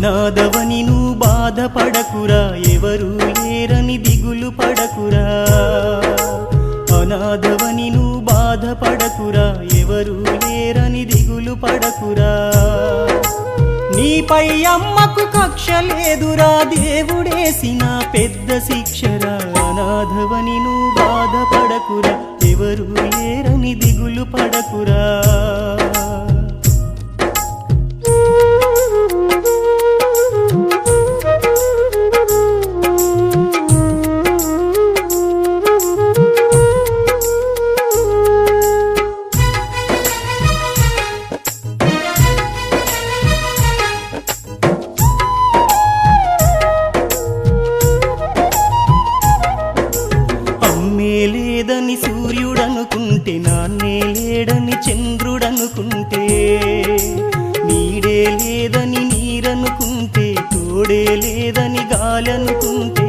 అనాథవని నువ్వు బాధపడకురా, ఎవరు లేరని దిగులు పడకురా. అనాథవని నువ్వు బాధపడకురా, ఎవరు లేరని దిగులు పడకురా. నీపై అమ్మకు కక్ష లేదురా, దేవుడేసిన పెద్ద శిక్షరా. అనాథవని నువ్వు బాధపడకురా, ఎవరు లేరని దిగులు పడకురా. లేదని సూర్యుడనుకుంటే, నాన్నే లేడని చంద్రుడనుకుంటే, నీడే లేదని నీరనుకుంటే, తోడే లేదని గాలనుకుంటే,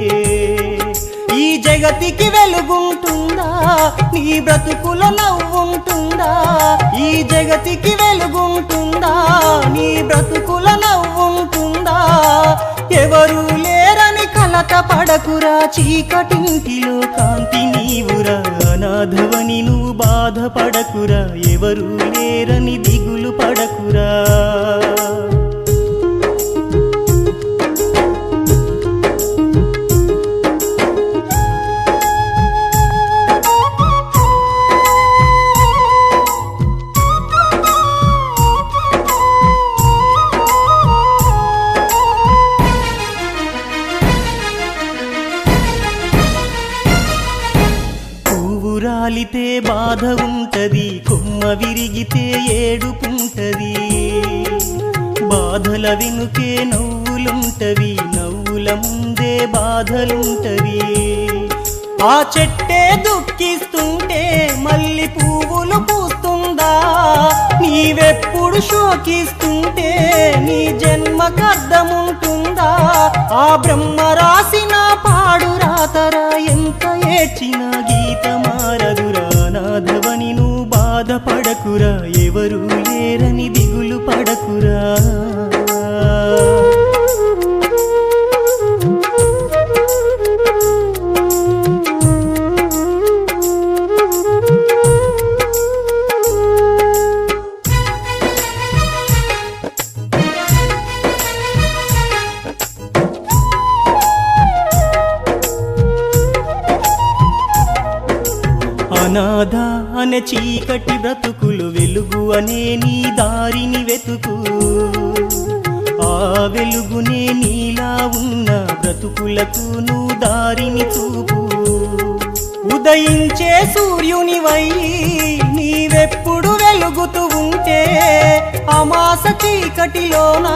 ఈ జగతికి వెలుగుంటుందా, నీ బ్రతుకుల నవ్వుంటుందా? ఈ జగతికి వెలుగుంటుందా, నీ బ్రతుకుల నవ్వుంటుందా? ఎవరు లేరని కలత పడకురా, చీకటింటిలో కాంతి నీవురా. అనాథవని నువ్వు బాధపడకురా, ఎవరు లేరని దిగులు పడకురా. రాలితే బాధ ఉంటది, కొమ్మ విరిగితే ఏడుపుంటది. బాధల వెనుకే నవ్వులుంటవి, నవ్వుల ముందే బాధలుంటవి. ఆ చెట్టే దుఃఖిస్తుంటే మళ్ళీ పువ్వులు పూస్తుందా? నీవెప్పుడు శోకిస్తుంటే నీ జన్మకర్థముంటుందా? ఆ బ్రహ్మ రాసిన పాడు రాతరా, ఎంత ఏడ్చినా గీత మారదురా. అనాథవని నువ్వు బాధపడకురా, ఎవరు లేరని దిగులు పడకురా. అనాథ అనే చీకటి బ్రతుకులు, వెలుగు అనే నీ దారిని వెతుకు. ఆ వెలుగునే నీలా ఉన్న బ్రతుకులకు నువ్వు దారిని చూపు. ఉదయించే సూర్యునివై నీవెప్పుడు వెలుగుతూ ఉంటే, అమాస చీకటిలోన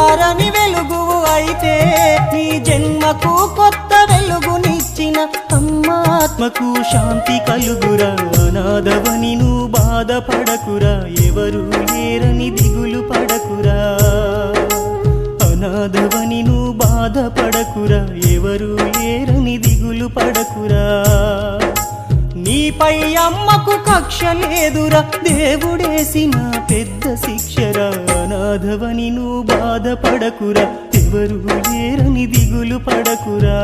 ఆరని వెలుగువు అయితే, నీ జన్మకు కొత్త వెలుగునిచ్చిన అమ్మాత్మకు శాంతి కలుగురా. అనాథవని నువ్వు బాధపడకురా, ఎవరు లేరని దిగులు పడకురా. అనాథవని నువ్వు బాధపడకురా, ఎవరు లేరని దిగులు పడకురా. నీపై అమ్మకు కక్ష లేదురా, దేవుడేసిన పెద్ద శిక్షరా. అనాథవని నువ్వు బాధపడకురా, ఎవరు లేరని దిగులు పడకురా.